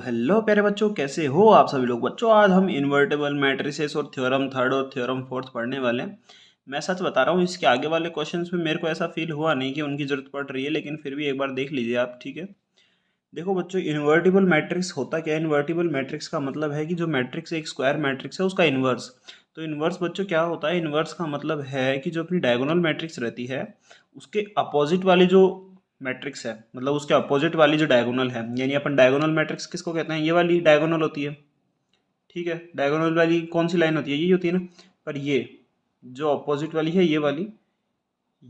Hello प्यारे बच्चों, कैसे हो आप सभी लोग। बच्चों आज हम इन्वर्टेबल मैट्रिसेस और थ्योरम थर्ड और थ्योरम फोर्थ पढ़ने वाले हैं। मैं सच बता रहा हूँ, इसके आगे वाले क्वेश्चंस में मेरे को ऐसा फील हुआ नहीं कि उनकी जरूरत पड़ रही है, लेकिन फिर भी एक बार देख लीजिए आप, ठीक है। देखो बच्चों, इन्वर्टिबल मैट्रिक्स होता क्या है। इन्वर्टिबल मैट्रिक्स का मतलब है कि जो मैट्रिक्स एक स्क्वायर मैट्रिक्स है उसका इन्वर्स। तो इन्वर्स बच्चों क्या होता है, इन्वर्स का मतलब है कि जो अपनी डायगोनल मैट्रिक्स रहती है उसके अपोजिट वाली जो मैट्रिक्स है, मतलब उसके अपोजिट वाली जो डायगोनल है, यानी अपन डायगोनल मैट्रिक्स किसको कहते हैं, ये वाली डायगोनल होती है, ठीक है। डायगोनल वाली कौन सी लाइन होती है, यही होती है ना। पर ये जो अपोजिट वाली है, ये वाली,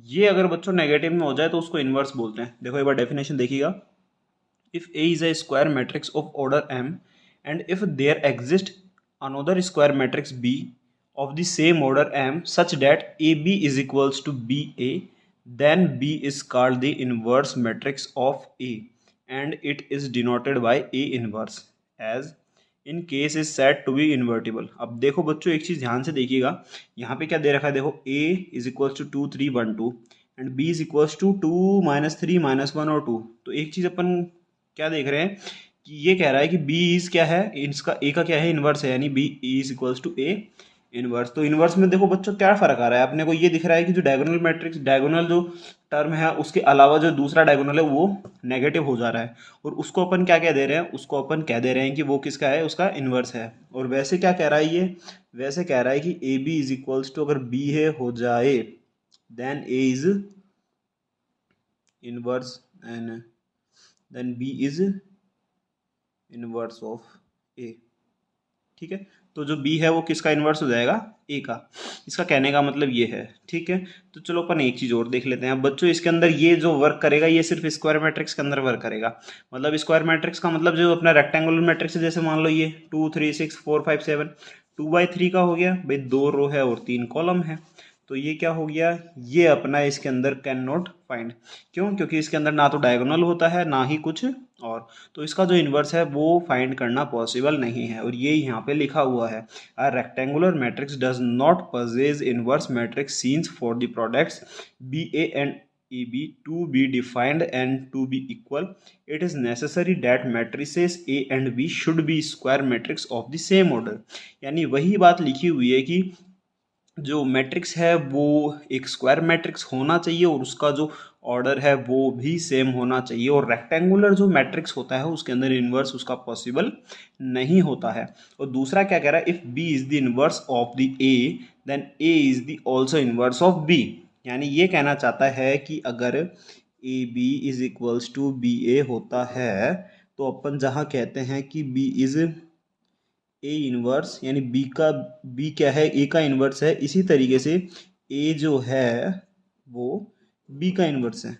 ये अगर बच्चों नेगेटिव में हो जाए तो उसको इन्वर्स बोलते हैं। देखो एक बार डेफिनेशन देखिएगा। if A is a square matrix of order M and if there exists another square matrix B of the same order M such that AB is equals to BA, then B is called the inverse matrix of A and it is denoted by A inverse as in case is said to be invertible। अब देखो बच्चों एक चीज ध्यान से देखिएगा, यहाँ पे क्या दे रखा है। देखो A is equals to 2 3 1 2 and B is equals to 2 -3 -1 और 2। तो एक चीज अपन क्या देख रहे हैं कि ये कह रहा है कि बी इज क्या है, इसका ए का क्या है, इनवर्स है, यानी B is equals to A inverse. तो इनवर्स में देखो बच्चों क्या फर्क आ रहा है, अपने को ये दिख रहा है कि जो डायगोनल मैट्रिक्स, डायगोनल जो टर्म है उसके अलावा जो दूसरा डायगोनल है वो नेगेटिव हो जा रहा है, और उसको अपन क्या कह दे रहे हैं, उसको अपन कह दे रहे हैं कि वो किसका है, उसका इनवर्स है। और वैसे क्या कह रहा है ये, वैसे कह रहा है कि A B is equals to अगर बी है हो जाए then A is inverse and then B is inverse of A, ठीक है। तो जो बी है वो किसका इन्वर्स हो जाएगा, ए का। इसका कहने का मतलब ये है, ठीक है। तो चलो अपन एक चीज और देख लेते हैं। अब बच्चों इसके अंदर ये जो वर्क करेगा ये सिर्फ स्क्वायर मैट्रिक्स के अंदर वर्क करेगा। मतलब स्क्वायर मैट्रिक्स का मतलब जो अपना रेक्टेंगुलर मैट्रिक्स है, जैसे मान लो ये 2 3 6 4 5 7, 2/3 का हो गया भाई, 2 रो है और 3 कॉलम है। तो ये क्या हो गया, ये अपना इसके अंदर कैन नॉट फाइंड। क्यों, क्योंकि इसके अंदर ना तो डायगोनल होता है ना ही कुछ और। तो इसका जो इन्वर्स है वो फाइंड करना पॉसिबल नहीं है, और ये यहाँ पे लिखा हुआ है a rectangular matrix does not possess inverse matrix since for the products B A and A B to be defined and to be equal it is necessary that matrices A and B should be square matrix of the same order. यानी वही बात लिखी हुई है कि जो matrix है वो एक स्क्वायर मैट्रिक्स होना चाहिए और उसका जो ऑर्डर है वो भी सेम होना चाहिए, और रेक्टेंगुलर जो मैट्रिक्स होता है उसके अंदर इन्वर्स उसका पॉसिबल नहीं होता है। और दूसरा क्या कह रहा है, if B is the inverse of the A then A is the also inverse of B. यानी ये कहना चाहता है कि अगर A B is equals to B A होता है तो अपन जहाँ कहते हैं कि बी इज ए इनवर्स, यानी बी का, बी क्या है, ए का इनवर्स है, इसी तरीके से ए जो है वो बी का इनवर्स है।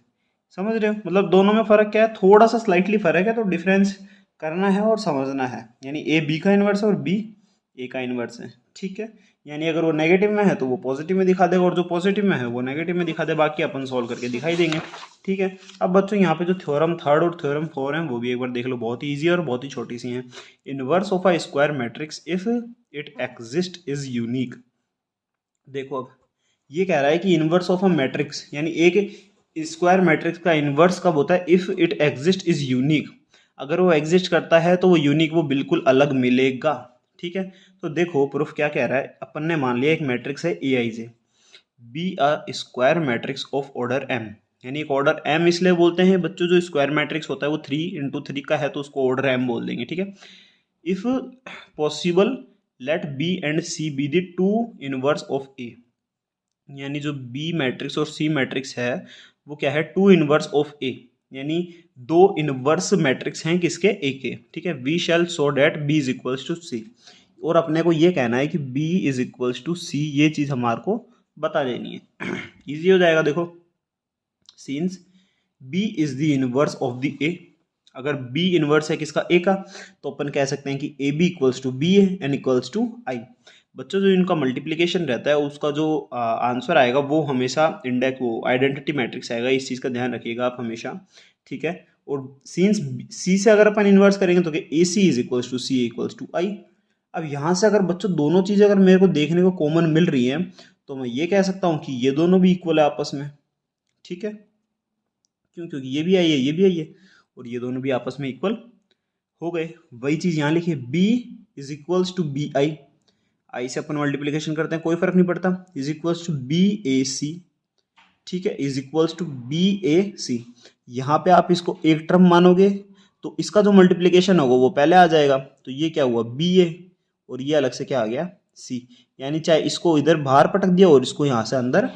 समझ रहे हो, मतलब दोनों में फर्क क्या है, थोड़ा सा स्लाइटली फर्क है, तो डिफरेंस करना है और समझना है। यानी ए बी का इनवर्स है और बी ए का इनवर्स है, ठीक है। यानी अगर वो नेगेटिव में है तो वो पॉजिटिव में दिखा देगा, और जो पॉजिटिव में है वो नेगेटिव में दिखा दे, बाकी अपन सॉल्व करके दिखाई देंगे, ठीक है। अब बच्चों यहाँ पे जो थ्योरम थर्ड और थ्योरम फोर हैं वो भी एक बार देख लो, बहुत ही ईजी और बहुत ही छोटी सी हैं। Inverse of a square matrix if it exist is unique. देखो अब ये कह रहा है कि इनवर्स ऑफ अ मैट्रिक्स, यानी एक स्क्वायर मैट्रिक्स का इनवर्स कब होता है, if it exist is unique. अगर वो एग्जिस्ट करता है तो वो यूनिक, वो बिल्कुल अलग मिलेगा, ठीक है। तो देखो प्रूफ क्या कह रहा है, अपन ने मान लिया एक मैट्रिक्स है A I J, B a square matrix of order M. यानी एक ऑर्डर एम इसलिए बोलते हैं बच्चों, जो स्क्वायर मैट्रिक्स होता है वो 3 × 3 का है तो उसको ऑर्डर एम बोल देंगे, ठीक है। If possible let B and C be the two inverse of A. यानी जो बी मैट्रिक्स और सी मैट्रिक्स है वो क्या है, टू इनवर्स ऑफ ए, यानी दो इनवर्स मैट्रिक्स हैं किसके, ए के, ठीक है। We shall show that B is equals to C, और अपने को ये कहना है कि B is equals to C, ये चीज हमारे को बता देनी है। इजी हो जाएगा। देखो since B is the inverse of the A, अगर बी इनवर्स है किसका, ए का, तो अपन कह सकते हैं कि A B equals to B A and equals to I. बच्चों जो इनका मल्टीप्लिकेशन रहता है उसका जो आंसर आएगा वो हमेशा इंडेक्स, वो आइडेंटिटी मैट्रिक्स आएगा, इस चीज़ का ध्यान रखिएगा आप हमेशा, ठीक है। और सिंस सी से अगर अपन इन्वर्स करेंगे तो A C is equals to C equals to I. अब यहाँ से अगर बच्चों दोनों चीज़ें अगर मेरे को देखने को कॉमन मिल रही हैं तो मैं ये कह सकता हूँ कि ये दोनों भी इक्वल है आपस में, ठीक है। क्यों, क्योंकि ये भी आई है ये भी आई है और ये दोनों भी आपस में इक्वल हो गए। वही चीज़ यहाँ लिखिए, b is equals to B I, I से अपन मल्टीप्लिकेशन करते हैं कोई फर्क नहीं पड़ता, is equals to B A C, ठीक है, is equals to B A C. यहाँ पे आप इसको एक टर्म मानोगे तो इसका जो मल्टीप्लिकेशन होगा वो पहले आ जाएगा, तो ये क्या हुआ बी ए, और ये अलग से क्या आ गया सी, यानी चाहे इसको इधर बाहर पटक दिया और इसको यहाँ से अंदर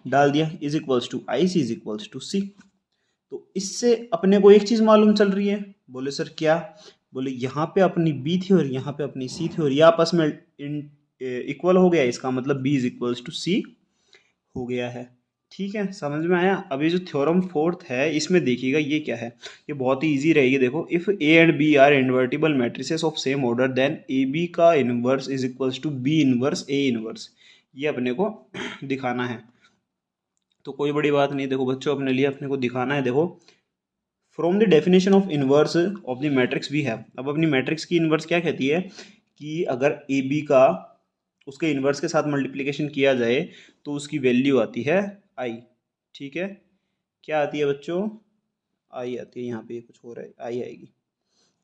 डाल दिया, is equals to I C is equals to C. तो इससे अपने को एक चीज मालूम चल रही है, बोले सर क्या, बोले यहाँ पे अपनी बी थी और यहाँ पे अपनी सी थी और ये आपस में इक्वल हो गया, इसका मतलब बी इज इक्वल्स टू सी हो गया है। ठीक है, समझ में आया। अब ये जो थ्योरम फोर्थ है इसमें देखिएगा ये क्या है, ये बहुत ही इजी रहेगी। देखो, if A and B are invertible matrices of same order then A B का inverse is equals to B inverse A inverse, ये अपने को दिखाना है। तो कोई बड़ी बात नहीं, देखो बच्चों अपने लिए अपने को दिखाना है। देखो, from the definition of inverse of the matrix we have, अब अपनी मैट्रिक्स की इनवर्स क्या कहती है कि अगर ए बी का उसके इनवर्स के साथ मल्टीप्लिकेशन किया जाए तो उसकी वैल्यू आती है आई। ठीक है, क्या आती है बच्चों, आई आती है। यहाँ पे कुछ हो रहा है, आई आएगी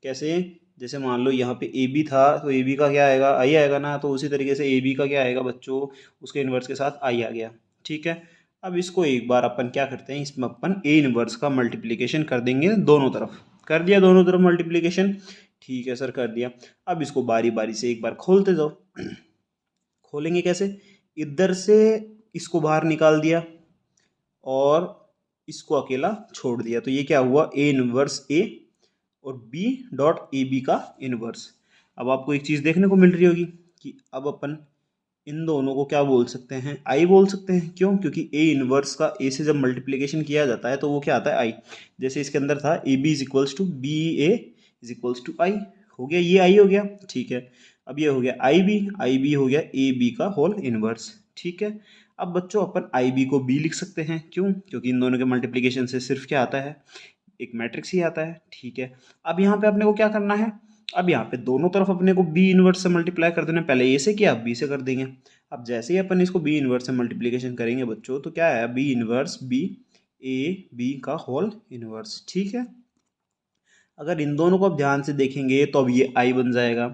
कैसे, जैसे मान लो यहाँ पे ए बी था तो ए बी का क्या आएगा, आई आएगा ना, तो उसी तरीके से ए बी का क्या आएगा बच्चों, उसके इनवर्स के साथ आई आ गया। ठीक है, अब इसको एक बार अपन क्या करते हैं, इसमें अपन ए इनवर्स का मल्टीप्लिकेशन कर देंगे दोनों तरफ, कर दिया दोनों तरफ मल्टीप्लिकेशन, ठीक है सर कर दिया। अब इसको बारी बारी से एक बार खोलते जाओ, खोलेंगे कैसे, इधर से इसको बाहर निकाल दिया और इसको अकेला छोड़ दिया, तो ये क्या हुआ, ए इनवर्स ए और बी डॉट ए बी का इनवर्स। अब आपको एक चीज़ देखने को मिल रही होगी कि अब अपन इन दोनों को क्या बोल सकते हैं, आई बोल सकते हैं। क्यों, क्योंकि ए इनवर्स का ए से जब मल्टीप्लिकेशन किया जाता है तो वो क्या आता है आई, जैसे इसके अंदर था A B is equals to B A is equals to I, हो गया ये आई हो गया। ठीक है, अब ये हो गया आई बी हो गया ए बी का होल इनवर्स। ठीक है, अब बच्चों अपन आई बी को बी लिख सकते हैं, क्यों, क्योंकि इन दोनों के मल्टीप्लिकेशन से सिर्फ क्या आता है, एक मैट्रिक्स ही आता है। ठीक है, अब यहाँ पे अपने को क्या करना है, अब यहाँ पे दोनों तरफ अपने को बी इनवर्स से मल्टीप्लाई कर देना, पहले ए से किया अब बी से कर देंगे। अब जैसे ही अपन इसको बी इनवर्स से मल्टीप्लिकेशन करेंगे बच्चों तो क्या है, B inverse B A B का होल इनवर्स। ठीक है, अगर इन दोनों को आप ध्यान से देखेंगे तो अब ये आई बन जाएगा।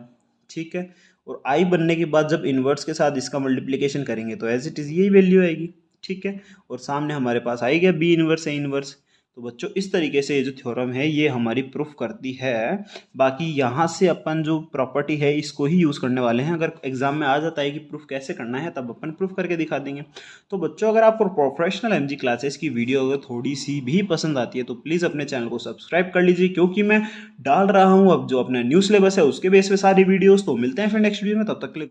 ठीक है, और आई बनने के बाद जब इनवर्स के साथ इसका मल्टीप्लिकेशन करेंगे तो एज इट इज़ यही वैल्यू आएगी। ठीक है, और सामने हमारे पास आई गया बी इनवर्स ए इनवर्स। तो बच्चों इस तरीके से ये जो थ्योरम है ये हमारी प्रूफ करती है। बाकी यहाँ से अपन जो प्रॉपर्टी है इसको ही यूज़ करने वाले हैं, अगर एग्जाम में आ जाता है कि प्रूफ कैसे करना है तब अपन प्रूफ करके दिखा देंगे। तो बच्चों अगर आपको प्रोफेशनल एमजी क्लासेस की वीडियो अगर थोड़ी सी भी पसंद आती है तो प्लीज़ अपने चैनल को सब्सक्राइब कर लीजिए, क्योंकि मैं डाल रहा हूँ अब जो अपना न्यू सिलेबस है उसके बेस पे सारी वीडियोज़। तो मिलते हैं फिर नेक्स्ट वीडियो में, तब तक के लिए